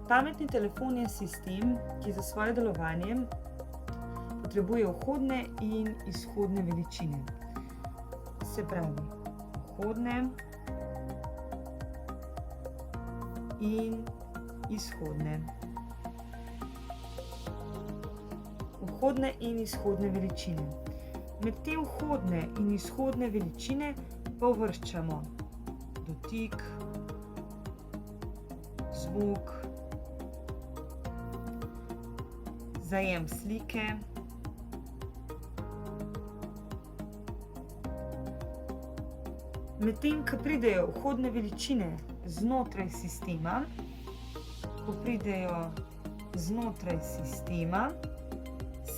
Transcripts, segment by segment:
Pametni telefon je sistem, ki za svoje delovanje potrebuje vhodne in izhodne veličine. Se pravi, vhodne in izhodne. Vhodne in izhodne veličine. Med te vhodne in izhodne veličine pa uvrščamo dotik, zvok, zajem slike, medtem ko pridejo vhodne veličine znotraj sistema,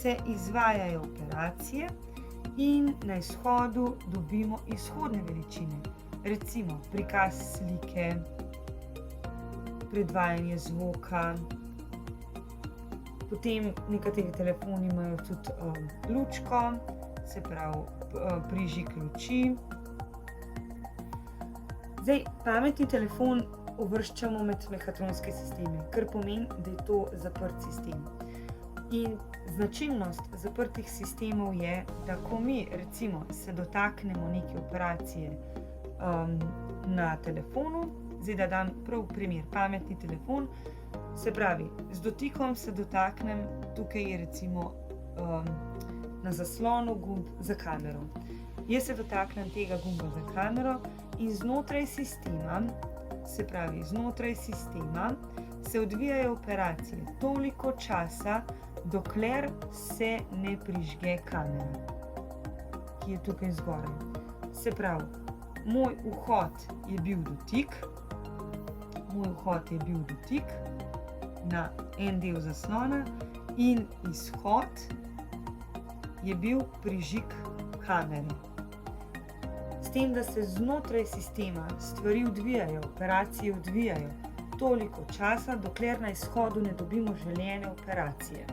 se izvajajo operacije in na izhodu dobimo izhodne veličine. Recimo prikaz slike, predvajanje zvoka, potem nekateri telefoni imajo tudi lučko, se pravi prižig luči. Zdaj, pametni telefon uvrščamo med mehatronske sisteme, kar pomeni, da je to zaprt sistem. In značilnost zaprtih sistemov je, da ko mi recimo se dotaknemo neke operacije na telefonu, zdaj da dam prav primer, pametni telefon, se pravi, z dotikom se dotaknem, tukaj je recimo na zaslonu gumb za kamero. Jaz se dotaknem tega gumba za kamero in znotraj sistema, se odvijajo operacije toliko časa, dokler se ne prižge kamera, ki je tukaj zgoraj. Se pravi, moj vhod je bil dotik na en del zaslona in izhod je bil prižig kamere. S tem, da se znotraj sistema stvari odvijajo, operacije odvijajo toliko časa, dokler na izhodu ne dobimo želene operacije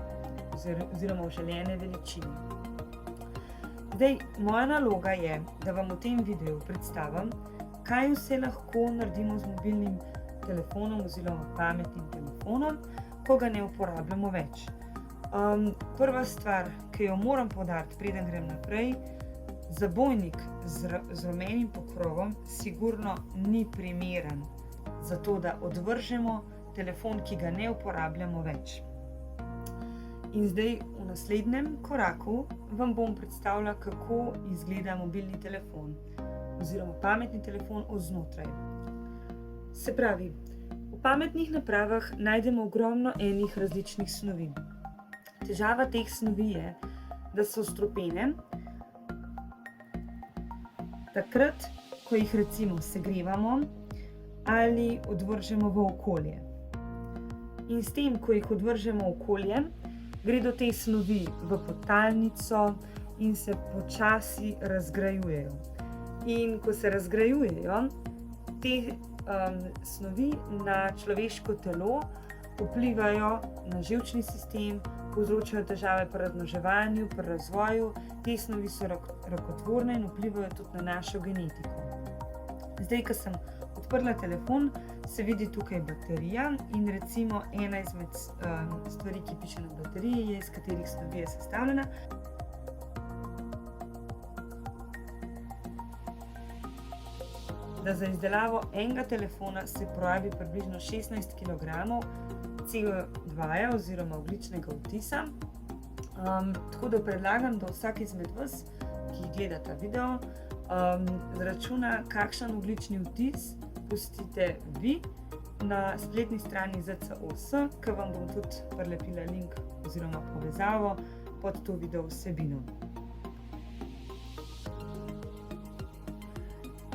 oziroma želene veličine. Zdaj, moja naloga je, da vam v tem videu predstavim, kaj vse lahko naredimo z mobilnim telefonom oziroma pametnim telefonom, ko ga ne uporabljamo več. Prva stvar, ki jo moram poudariti, preden grem naprej, zabojnik z rumenim pokrovom sigurno ni primeren za to, da odvržemo telefon, ki ga ne uporabljamo več. In zdaj v naslednjem koraku vam bom predstavila, kako izgleda mobilni telefon oziroma pametni telefon od znotraj. Se pravi, v pametnih napravah najdemo ogromno enih različnih snovi. Težava teh snovi je, da so strupene takrat, ko jih recimo segrevamo ali odvržemo v okolje. In s tem, ko jih odvržemo v okolje, gredo te snovi v podtalnico in se počasi razgrajujejo. In ko se razgrajujejo, te snovi na človeško telo vplivajo na živčni sistem, povzročajo težave pri razmnoževanju, pri razvoju. Te snovi so rakotvorne in vplivajo tudi na našo genetiko. Zdaj, ko sem odprla telefon, se vidi tukaj baterija in recimo ena izmed stvari, ki piše na bateriji, je iz katerih snovi je sestavljena. Da za izdelavo enega telefona se porabi približno 16 kg CO2 oziroma ogljičnega odtisa. Tako da predlagam, da vsak izmed vas, ki gleda ta video, zračuna, kakšen ogljični odtis pustite vi na spletni strani ZCOS, ki vam bom tudi prilepila link oziroma povezavo pod to video vsebino.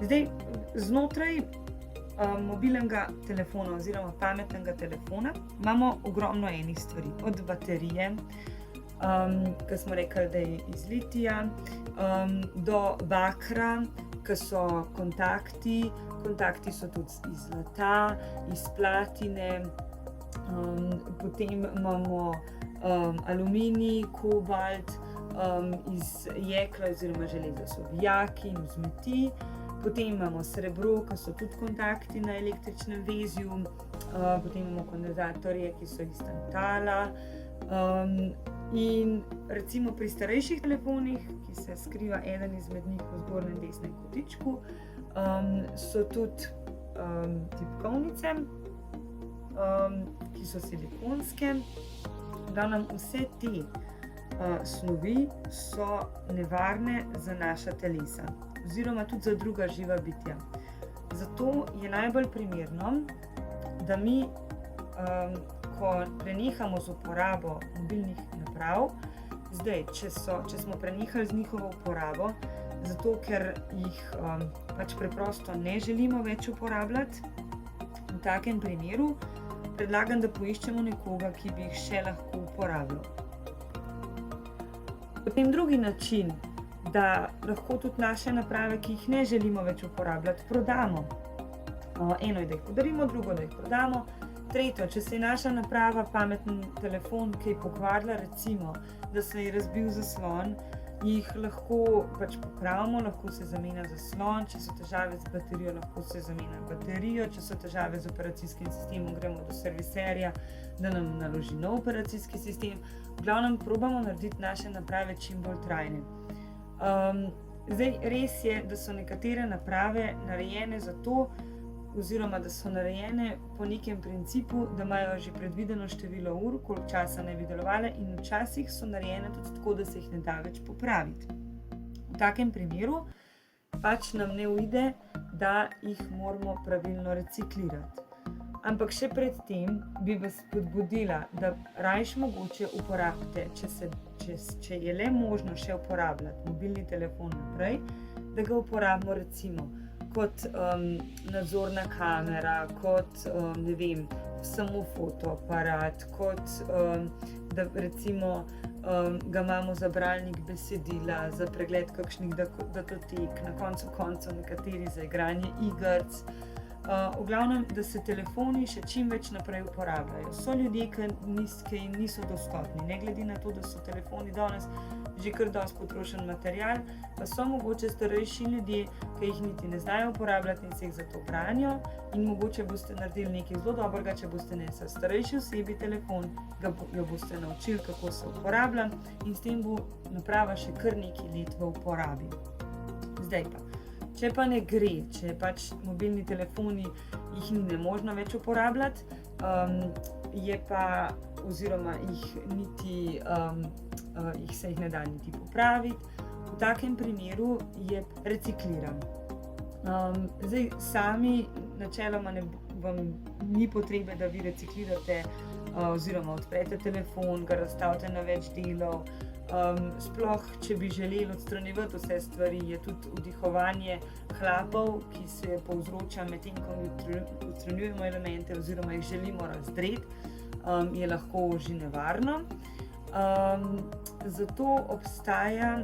Zdaj, znotraj mobilnega telefona oziroma pametnega telefona imamo ogromno enih stvari, od baterije, ki smo rekli, da je iz litija, do bakra, ki so kontakti. Kontakti so tudi iz zlata, iz platine, potem imamo aluminij, kobalt, iz jekla oziroma železa so vijaki in vzmeti, Potem imamo srebro, ki so tudi kontakti na električnem vezju, potem imamo kondenzatorje, ki so iz tantala. In recimo pri starejših telefonih, ki se skriva eden izmed njih v zgornjem desnem kotičku, so tudi tipkovnice, ki so silikonske. Vse te snovi so nevarne za naša telesa oziroma tudi za druga živa bitja. Zato je najbolj primerno, da mi, ko prenehamo z uporabo mobilnih naprav, zdaj, če smo prenehali z njihovo uporabo, zato ker jih pač preprosto ne želimo več uporabljati, v takem primeru predlagam, da poiščemo nekoga, ki bi jih še lahko uporabljal. Potem drugi način, da lahko tudi naše naprave, ki jih ne želimo več uporabljati, prodamo. Eno je, da jih podarimo, drugo, da jih prodamo. Tretjo, če se je naša naprava, pametni telefon, kaj pokvarila, recimo, da se je razbil zaslon, jih lahko pač popravimo, lahko se zamenja zaslon, če so težave z baterijo, lahko se zamenja baterijo, če so težave z operacijskim sistemom, gremo do serviserja, da nam naloži nov operacijski sistem. V glavnem, probamo narediti naše naprave čim bolj trajne. Zdaj, res je, da so nekatere naprave narejene za to, oziroma da so narejene po nekem principu, da imajo že predvideno število ur, koliko časa naj bi delovale, in včasih so narejene tudi tako, da se jih ne da več popraviti. V takem primeru pač nam ne uide, da jih moramo pravilno reciklirati. Ampak še pred tem bi vas spodbudila, da rajš mogoče uporabite, če je le možno še uporabljati mobilni telefon naprej, da ga uporabimo recimo kot nadzorna kamera, kot ne vem, samo fotoaparat, kot da recimo ga imamo za bralnik besedila, za pregled kakšnih datotek, na koncu koncev nekateri za igranje igrc. V glavnem, da se telefoni še čim več naprej uporabljajo. So ljudje, ki niso dostopni, ne glede na to, da so telefoni danes že kar dosti potrošen material, pa so mogoče starejši ljudje, ki jih niti ne znajo uporabljati in se jih zato branijo, in mogoče boste naredili nekaj zelo dobrega, če boste nesli starejši osebi telefon, jo boste naučili, kako se uporablja, in s tem bo naprava še kar nekaj let v uporabi. Zdaj pa, če pa ne gre, če pač mobilni telefoni jih ni možno več uporabljati, je pa, oziroma se jih ne da niti popraviti, v takem primeru je recikliran. Zdaj, sami načeloma vam ni potrebe, da vi reciklirate oziroma odprete telefon, ga razstavite na več delov. Sploh, če bi želeli odstranjevati vse stvari, je tudi vdihovanje hlapov, ki se povzroča medtem, ko odstranjujemo elemente oziroma jih želimo razdreti, je lahko že nevarno. Zato obstaja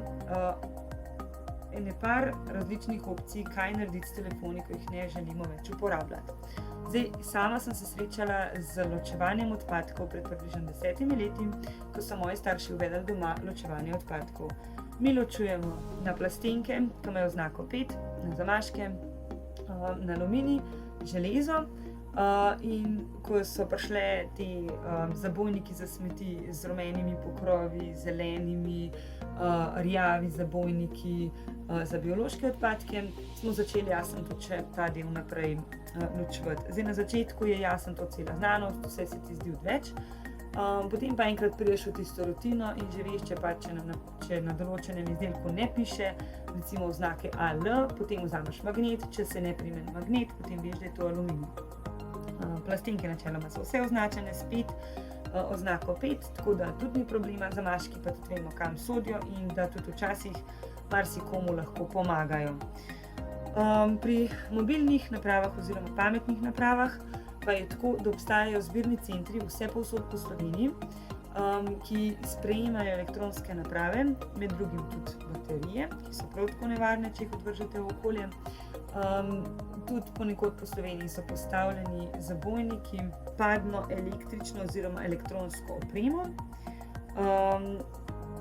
ene par različnih opcij, kaj narediti s telefoni, ko jih ne želimo več uporabljati. Zdaj, sama sem se srečala z ločevanjem odpadkov pred približno 10 leti, ko so moji starši uvedli doma ločevanje odpadkov. Mi ločujemo na plastenke, ki imajo oznako 5, na zamaške, na aluminij, železo, in ko so prišle ti zabojniki za smeti z rumenimi pokrovi, zelenimi, rjavi zabojniki za biološke odpadke, smo začeli jasno tudi še ta del naprej ločevati. Zdaj, na začetku je jasno to cela znanost, vse se ti zdi odveč, potem pa enkrat prideš v tisto rutino in že veš, če na določenem izdelku ne piše, recimo oznake AL, potem vzameš magnet, če se ne prime magnet, potem veš, da je to aluminij. Plastenke načeloma so vse označene s 5, oznako 5, tako da tudi ni problema, zamaški pa tudi vemo, kam sodijo in da tudi včasih marsikomu lahko pomagajo. Pri mobilnih napravah oziroma pametnih napravah pa je tako, da obstajajo zbirni centri vse povsod po Sloveniji, ki sprejemajo elektronske naprave, med drugim tudi baterije, ki so prav tako nevarne, če jih odvržete v okolje. Tudi ponekod po Sloveniji so postavljeni zabojniki, padno električno oziroma elektronsko opremo.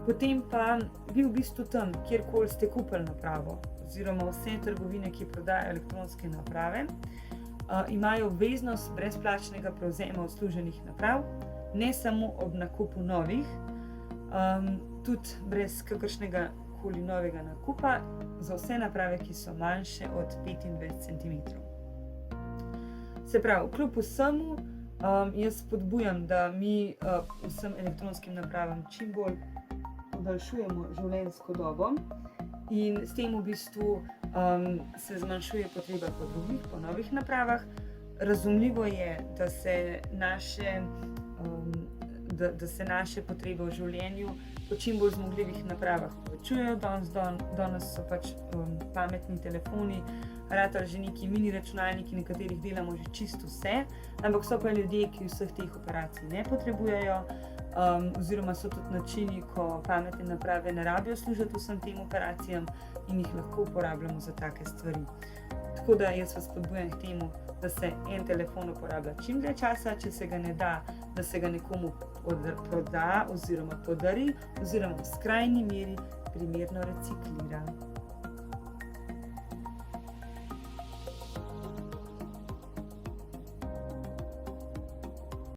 Potem pa vi v bistvu tam, kjerkoli ste kupili napravo, oziroma vse trgovine, ki prodajajo elektronske naprave, imajo obveznost brezplačnega prevzema odsluženih naprav, ne samo ob nakupu novih, tudi brez kakršnega koli novega nakupa, za vse naprave, ki so manjše od 25 cm. Se pravi, kljub vsemu, jaz spodbujam, da mi vsem elektronskim napravam čim bolj podaljšujemo življenjsko dobo in s tem v bistvu se zmanjšuje potreba po novih napravah. Razumljivo je, da se naše potrebe v življenju po čim bolj zmogljivih napravah povečujejo. Danes so pač pametni telefoni, ratali že neki mini računalniki, na katerih delamo že čisto vse, ampak so pa ljudje, ki vseh teh operacij ne potrebujejo, oziroma so tudi načini, ko pametne naprave ne rabijo služiti vsem tem operacijam in jih lahko uporabljamo za take stvari. Tako da jaz vas spodbujam k temu, da se en telefon uporablja čim dlje časa, če se ga ne da, da se ga nekomu proda oziroma podari, oziroma v skrajni meri primerno reciklira.